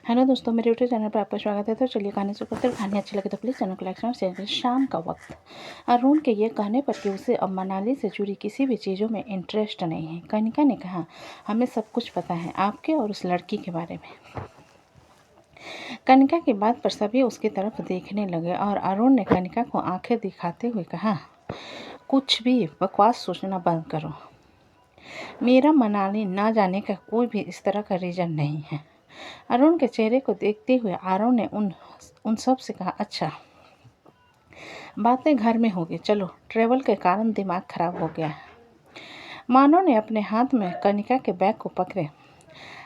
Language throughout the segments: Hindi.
हेलो दोस्तों, मेरे यूट्यूब चैनल पर आपका स्वागत है। तो चलिए कहानी शुरू करते हैं। कहानी अच्छी लगे तो प्लीज़ चैनल को लाइक और शेयर करें। शाम का वक्त। अरुण के ये कहने पर कि उसे अब मनाली से जुड़ी किसी भी चीज़ों में इंटरेस्ट नहीं है, कनिका ने कहा, हमें सब कुछ पता है आपके और उस लड़की के बारे में। कनिका की बात पर सभी उसकी तरफ देखने लगे और अरुण ने कनिका को आंखें दिखाते हुए कहा, कुछ भी बकवास सोचना बंद करो। मेरा मनाली ना जाने का कोई भी इस तरह का रीज़न नहीं है। अरुण के चेहरे को देखते हुए आरव ने उन सब से कहा, अच्छा, बातें घर में होगी, चलो। ट्रेवल के कारण दिमाग खराब हो गया है। मानव ने अपने हाथ में कनिका के बैग को पकड़े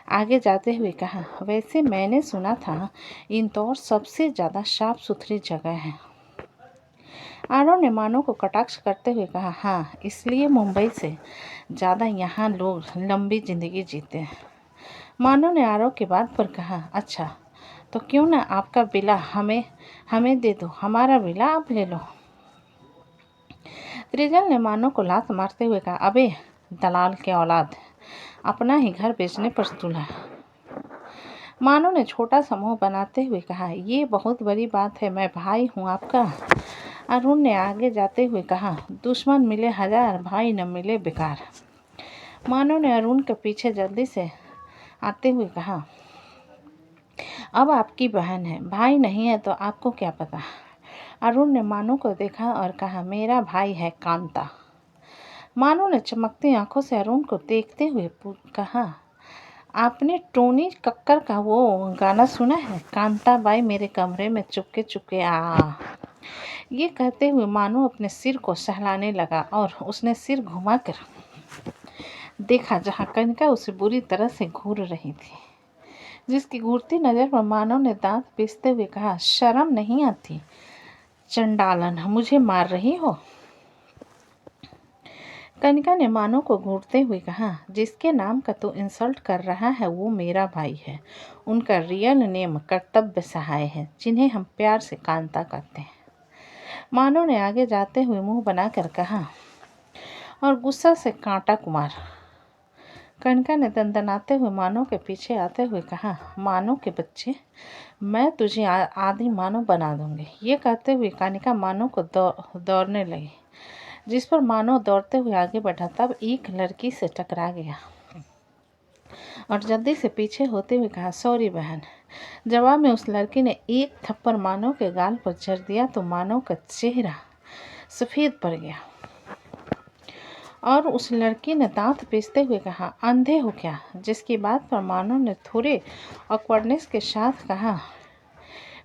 आगे जाते हुए कहा, वैसे मैंने सुना था इंदौर सबसे ज़्यादा साफ सुथरी जगह है। आरव ने मानव को कटाक्ष करते हुए कहा, हाँ, इसलिए मुंबई से ज़्यादा यहाँ लोग लंबी ज़िंदगी जीते हैं। मानव ने आरव की बात पर कहा, अच्छा, तो क्यों ना आपका विला हमें दे दो, हमारा विला आप ले लो। त्रिजल ने मानव को लात मारते हुए कहा, अबे दलाल के औलाद, अपना ही घर बेचने पर तुला। मानव ने छोटा सा मुंह बनाते हुए कहा, ये बहुत बड़ी बात है, मैं भाई हूँ आपका। अरुण ने आगे जाते हुए कहा, दुश्मन मिले हजार, भाई न मिले बेकार। मानव ने अरुण के पीछे जल्दी से आते हुए कहा, अब आपकी बहन है, भाई नहीं है तो आपको क्या पता। अरुण ने मानव को देखा और कहा, मेरा भाई है कांता। मानव ने चमकती आंखों से अरुण को देखते हुए कहा, आपने टोनी कक्कर का वो गाना सुना है, कांता बाई मेरे कमरे में चुपके चुपके आ। ये कहते हुए मानव अपने सिर को सहलाने लगा और उसने सिर घुमाकर देखा जहाँ कनिका उसे बुरी तरह से घूर रही थी। जिसकी घूरती नज़र पर मानव ने दांत पीसते हुए कहा, शर्म नहीं आती चंडालन, मुझे मार रही हो। कनिका ने मानव को घूरते हुए कहा, जिसके नाम का तू इंसल्ट कर रहा है वो मेरा भाई है। उनका रियल नेम कर्तव्य सहाय है, जिन्हें हम प्यार से कांता कहते हैं। मानव ने आगे जाते हुए मुंह बनाकर कहा और गुस्सा से कांटा कुमार। कनिका ने दंदनाते हुए मानव के पीछे आते हुए कहा, मानव के बच्चे, मैं तुझे आदि मानव बना दूंगी। ये कहते हुए कनिका मानव को दौड़ने लगी, जिस पर मानव दौड़ते हुए आगे बढ़ा। तब एक लड़की से टकरा गया और जल्दी से पीछे होते हुए कहा, सॉरी बहन। जवाब में उस लड़की ने एक थप्पड़ मानव के गाल पर जड़ दिया तो मानव का चेहरा सफ़ेद पड़ गया और उस लड़की ने दांत पीसते हुए कहा, अंधे हो क्या। जिसकी बात पर मानव ने थोड़े ऑकवर्डनेस के साथ कहा,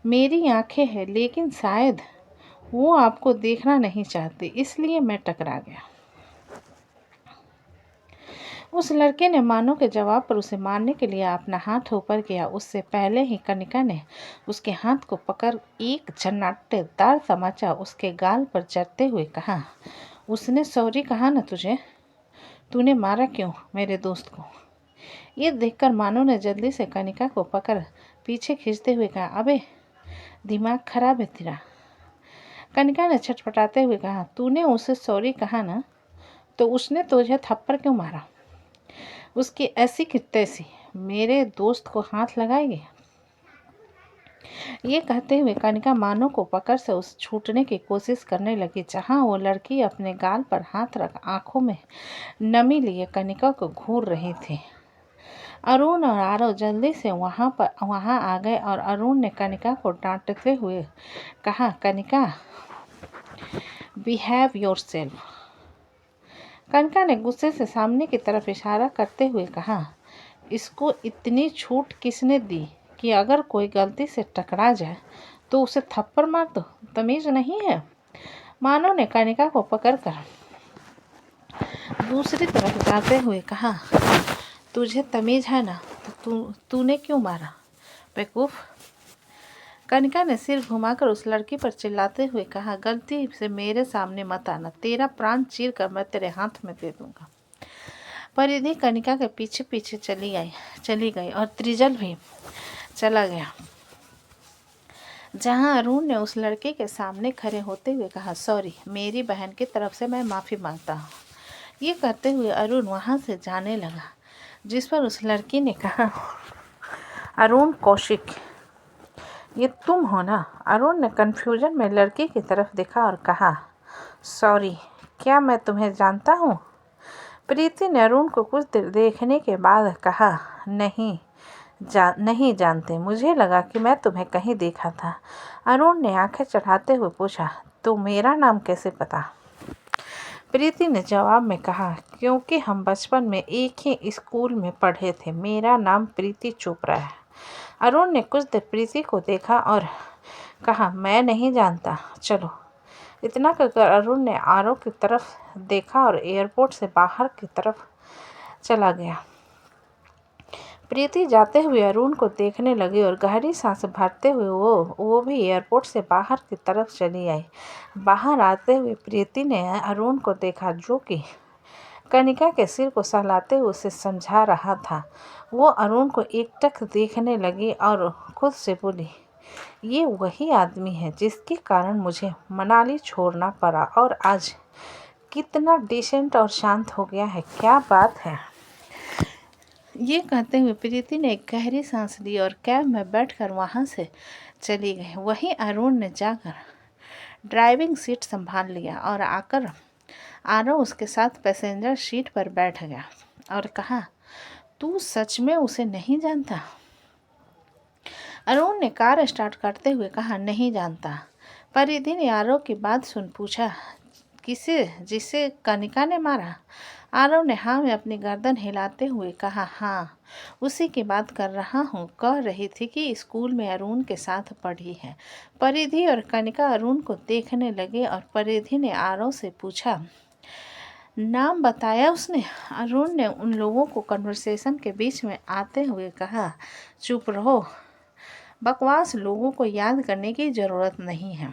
मेरी आंखें हैं, लेकिन शायद वो आपको देखना नहीं चाहती, इसलिए मैं टकरा गया। उस लड़के ने मानव के जवाब पर उसे मारने के लिए अपना हाथ ऊपर किया। उससे पहले ही कनिका ने उसके हाथ को पकड़ एक झन्नाटेदार तमाचा उसके गाल पर जड़ते हुए कहा, उसने सॉरी कहा ना तुझे, तूने मारा क्यों मेरे दोस्त को। ये देखकर मानव ने जल्दी से कनिका को पकड़ पीछे खींचते हुए कहा, अबे दिमाग खराब है तेरा। कनिका ने छटपटाते हुए कहा, तूने उसे सॉरी कहा ना, तो उसने तुझे थप्पड़ क्यों मारा। उसकी ऐसी की तैसी मेरे दोस्त को हाथ लगाएगी। ये कहते हुए कनिका मानव को पकड़ से उस छूटने की कोशिश करने लगी। जहाँ वो लड़की अपने गाल पर हाथ रख आंखों में नमी लिए कनिका को घूर रही थी। अरुण और आरव जल्दी से वहाँ आ गए और अरुण ने कनिका को डांटते हुए कहा, कनिका, बिहेव योरसेल्फ। कनिका ने गुस्से से सामने की तरफ इशारा करते हुए कहा, इसको इतनी छूट किसने दी कि अगर कोई गलती से टकरा जाए तो उसे थप्पड़ मार दो, तमीज नहीं है। मानव ने कनिका को पकड़कर दूसरी तरफ जाते हुए कहा, तुझे तमीज है ना, तो तूने क्यों मारा बेवकूफ। कनिका ने सिर घुमाकर उस लड़की पर चिल्लाते हुए कहा, गलती से मेरे सामने मत आना, तेरा प्राण चीर कर मैं तेरे हाथ में दे दूंगा। परिधि कनिका के पीछे पीछे चली गई और त्रिजल भी चला गया। जहां अरुण ने उस लड़के के सामने खड़े होते हुए कहा, सॉरी, मेरी बहन की तरफ से मैं माफ़ी मांगता हूँ। ये कहते हुए अरुण वहां से जाने लगा, जिस पर उस लड़की ने कहा, अरुण कौशिक, ये तुम हो ना? अरुण ने कन्फ्यूजन में लड़की की तरफ देखा और कहा, सॉरी, क्या मैं तुम्हें जानता हूँ? प्रीति ने अरुण को कुछ देर देखने के बाद कहा, नहीं जानते, मुझे लगा कि मैं तुम्हें कहीं देखा था। अरुण ने आंखें चढ़ाते हुए पूछा, तो मेरा नाम कैसे पता? प्रीति ने जवाब में कहा, क्योंकि हम बचपन में एक ही स्कूल में पढ़े थे। मेरा नाम प्रीति चोपड़ा है। अरुण ने कुछ देर प्रीति को देखा और कहा, मैं नहीं जानता, चलो। इतना कहकर अरुण ने आरव की तरफ देखा और एयरपोर्ट से बाहर की तरफ चला गया। प्रीति जाते हुए अरुण को देखने लगी और गहरी सांस भरते हुए वो भी एयरपोर्ट से बाहर की तरफ चली आई। बाहर आते हुए प्रीति ने अरुण को देखा, जो कि कनिका के सिर को सहलाते हुए उसे समझा रहा था। वो अरुण को एकटक देखने लगी और खुद से बोली, ये वही आदमी है जिसके कारण मुझे मनाली छोड़ना पड़ा और आज कितना डिसेंट और शांत हो गया है, क्या बात है। ये कहते हुए प्रीति ने एक गहरी सांस ली और कैब में बैठकर वहाँ से चली गई। वहीं अरुण ने जाकर ड्राइविंग सीट संभाल लिया और आकर आरव उसके साथ पैसेंजर सीट पर बैठ गया और कहा, तू सच में उसे नहीं जानता? अरुण ने कार स्टार्ट करते हुए कहा, नहीं जानता। परिधि ने आरव की बात सुन पूछा, किसे? जिसे कनिका ने मारा? आरव ने हाँ में अपनी गर्दन हिलाते हुए कहा, हाँ, उसी की बात कर रहा हूँ। कह रही थी कि स्कूल में अरुण के साथ पढ़ी है। परिधि और कनिका अरुण को देखने लगे और परिधि ने आरव से पूछा, नाम बताया उसने? अरुण ने उन लोगों को कन्वर्सेशन के बीच में आते हुए कहा, चुप रहो, बकवास लोगों को याद करने की ज़रूरत नहीं है।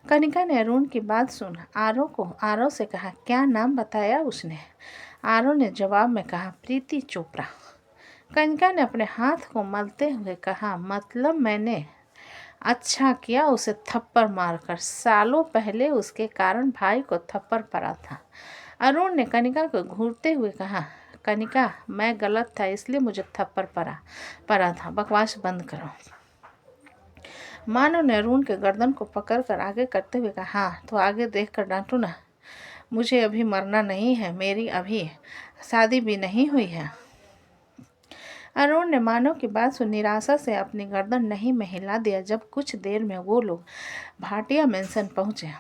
कनिका ने अरुण की बात सुन आरव से कहा, क्या नाम बताया उसने? आरव ने जवाब में कहा, प्रीति चोपड़ा। कनिका ने अपने हाथ को मलते हुए कहा, मतलब मैंने अच्छा किया उसे थप्पड़ मारकर, सालों पहले उसके कारण भाई को थप्पड़ पड़ा था। अरुण ने कनिका को घूरते हुए कहा, कनिका, मैं गलत था इसलिए मुझे थप्पड़ पड़ा था, बकवास बंद करो। मानव ने अरुण के गर्दन को पकड़कर आगे करते हुए कहा, हाँ तो आगे देख कर डांटो ना, मुझे अभी मरना नहीं है, मेरी अभी शादी भी नहीं हुई है। अरुण ने मानव की बात सुन निराशा से अपनी गर्दन नहीं में हिला दिया। जब कुछ देर में वो लोग भाटिया मेंशन पहुंचे,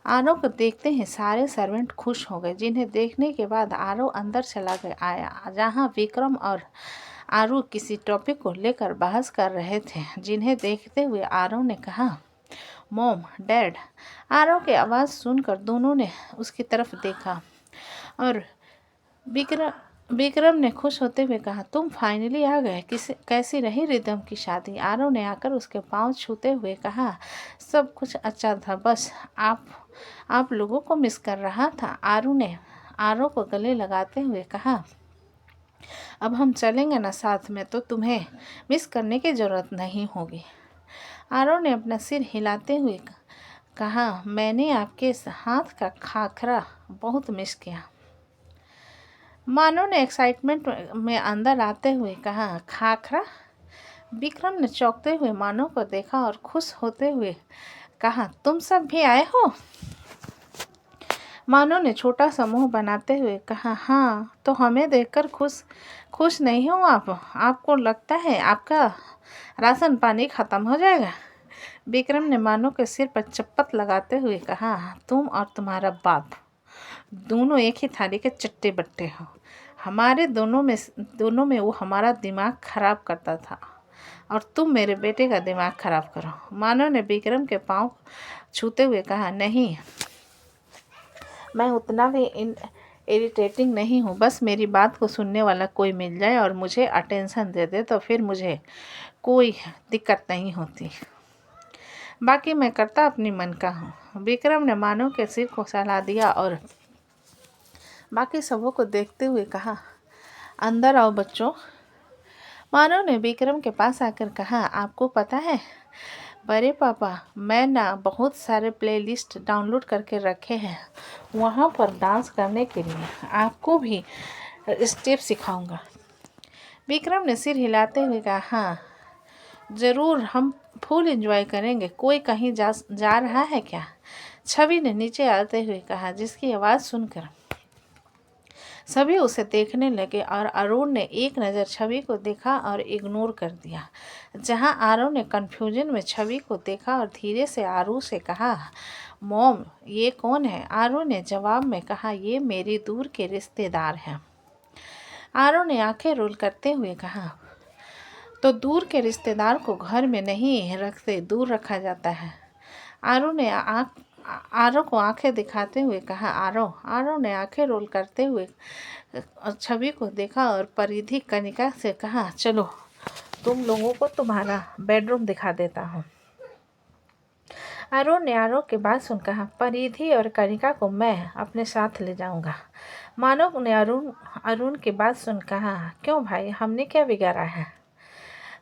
आरव को देखते ही सारे सर्वेंट खुश हो गए, जिन्हें देखने के बाद आरव अंदर चला आया, जहां विक्रम और आरू किसी टॉपिक को लेकर बहस कर रहे थे। जिन्हें देखते हुए आरव ने कहा, मॉम, डैड। आरव की आवाज़ सुनकर दोनों ने उसकी तरफ देखा और विक्रम ने खुश होते हुए कहा, तुम फाइनली आ गए, कैसी रही रिदम की शादी? आरव ने आकर उसके पांव छूते हुए कहा, सब कुछ अच्छा था, बस आप लोगों को मिस कर रहा था। आरू ने आरव को गले लगाते हुए कहा, अब हम चलेंगे ना साथ में, तो तुम्हें मिस करने की ज़रूरत नहीं होगी। आरव ने अपना सिर हिलाते हुए कहा, मैंने आपके हाथ का खाखरा बहुत मिस किया। मानव ने एक्साइटमेंट में अंदर आते हुए कहा, खाखरा? विक्रम ने चौंकते हुए मानव को देखा और खुश होते हुए कहा, तुम सब भी आए हो? मानव ने छोटा सा मुंह बनाते हुए कहा, हाँ, तो हमें देखकर खुश नहीं हो आप? आपको लगता है आपका राशन पानी ख़त्म हो जाएगा? विक्रम ने मानव के सिर पर चप्पत लगाते हुए कहा, तुम और तुम्हारा बाप दोनों एक ही थाली के चट्टे बट्टे हो। हमारे दोनों में वो हमारा दिमाग खराब करता था और तुम मेरे बेटे का दिमाग खराब करो। मानव ने विक्रम के पांव छूते हुए कहा, नहीं, मैं उतना भी इरिटेटिंग नहीं हूँ, बस मेरी बात को सुनने वाला कोई मिल जाए और मुझे अटेंशन दे दे तो फिर मुझे कोई दिक्कत नहीं होती, बाकी मैं करता अपनी मन का हूँ। विक्रम ने मानव के सिर को सहला दिया और बाकी सबों को देखते हुए कहा, अंदर आओ बच्चों। मानव ने विक्रम के पास आकर कहा, आपको पता है बड़े पापा, मैं ना बहुत सारे प्लेलिस्ट डाउनलोड करके रखे हैं, वहाँ पर डांस करने के लिए आपको भी स्टेप सिखाऊंगा। विक्रम ने सिर हिलाते हुए कहा, हाँ ज़रूर, हम फुल एंजॉय करेंगे। कोई कहीं जा रहा है क्या? छवि ने नीचे आते हुए कहा, जिसकी आवाज़ सुनकर सभी उसे देखने लगे और अरुण ने एक नज़र छवि को देखा और इग्नोर कर दिया। जहां आरव ने कन्फ्यूजन में छवि को देखा और धीरे से आरू से कहा, मॉम ये कौन है? आरू ने जवाब में कहा, ये मेरी दूर के रिश्तेदार हैं। आरू ने आंखें रोल करते हुए कहा, तो दूर के रिश्तेदार को घर में नहीं रखते, दूर रखा जाता है। आरव को आंखें दिखाते हुए कहा, आरव ने आंखें रोल करते हुए छवि को देखा और परिधि कनिका से कहा, चलो तुम लोगों को तुम्हारा बेडरूम दिखा देता हूँ। अरुण ने आरव की बात सुन कहा, परिधि और कनिका को मैं अपने साथ ले जाऊंगा। मानव ने अरुण की बात सुन कहा, क्यों भाई, हमने क्या बिगाड़ा है?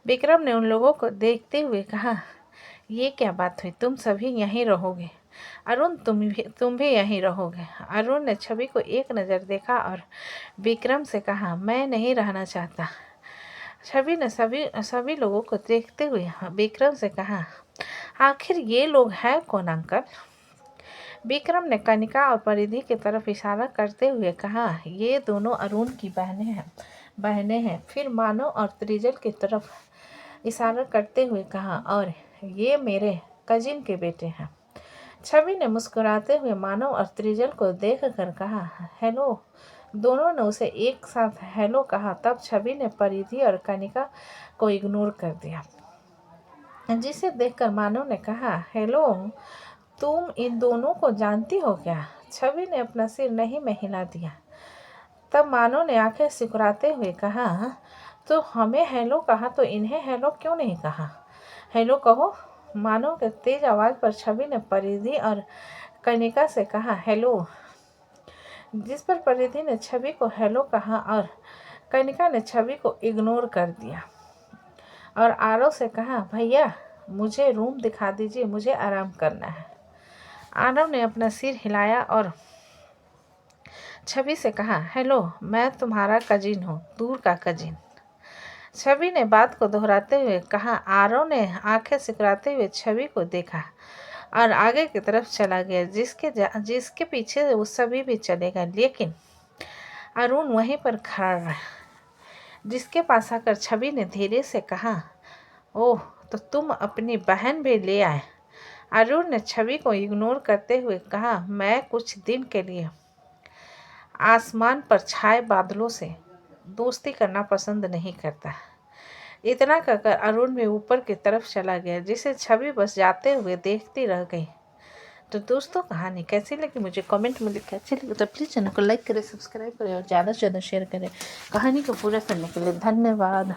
विक्रम ने उन लोगों को देखते हुए कहा, ये क्या बात हुई, तुम सभी यहीं रहोगे? अरुण तुम भी यहीं रहोगे? अरुण ने छवि को एक नज़र देखा और विक्रम से कहा, मैं नहीं रहना चाहता। छवि ने सभी लोगों को देखते हुए विक्रम से कहा, आखिर ये लोग हैं कौन अंकल? विक्रम ने कनिका और परिधि की तरफ इशारा करते हुए कहा, ये दोनों अरुण की बहनें हैं। फिर मानव और त्रिजल की तरफ इशारा करते हुए कहा, और ये मेरे कजिन के बेटे हैं। छवि ने मुस्कुराते हुए मानव और त्रिजल को देख कर कहा, हेलो। दोनों ने उसे एक साथ हेलो कहा। तब छवि ने परिधि और कनिका को इग्नोर कर दिया, जिसे देखकर मानव ने कहा, हेलो, तुम इन दोनों को जानती हो क्या? छवि ने अपना सिर नहीं में हिला दिया। तब मानव ने आंखें सिकुड़ाते हुए कहा, तो हमें हेलो कहा तो इन्हें हेलो क्यों नहीं कहा? हेलो कहो। मानव के तेज आवाज़ पर छवि ने परिधि और कनिका से कहा, हेलो, जिस पर परिधि ने छवि को हेलो कहा और कनिका ने छवि को इग्नोर कर दिया और आरव से कहा, भैया मुझे रूम दिखा दीजिए, मुझे आराम करना है। आरव ने अपना सिर हिलाया और छवि से कहा, हेलो, मैं तुम्हारा कजिन हूँ, दूर का कजिन। छवि ने बात को दोहराते हुए कहा। आरव ने आंखें सिकुड़ाते हुए छवि को देखा और आगे की तरफ चला गया, जिसके पीछे वो सभी भी चले गए, लेकिन अरुण वहीं पर खड़ा रहा। जिसके पास आकर छवि ने धीरे से कहा, ओह, तो तुम अपनी बहन भी ले आए? अरुण ने छवि को इग्नोर करते हुए कहा, मैं कुछ दिन के लिए आसमान पर छाए बादलों से दोस्ती करना पसंद नहीं करता। इतना कहकर अरुण भी ऊपर की तरफ चला गया, जिसे छवि बस जाते हुए देखती रह गई। तो दोस्तों, कहानी कैसी लगी मुझे कमेंट में लिखकर, अच्छी लगी तो प्लीज़ चैनल को लाइक करें, सब्सक्राइब करें और ज़्यादा से ज़्यादा शेयर करें। कहानी को पूरा करने के लिए धन्यवाद।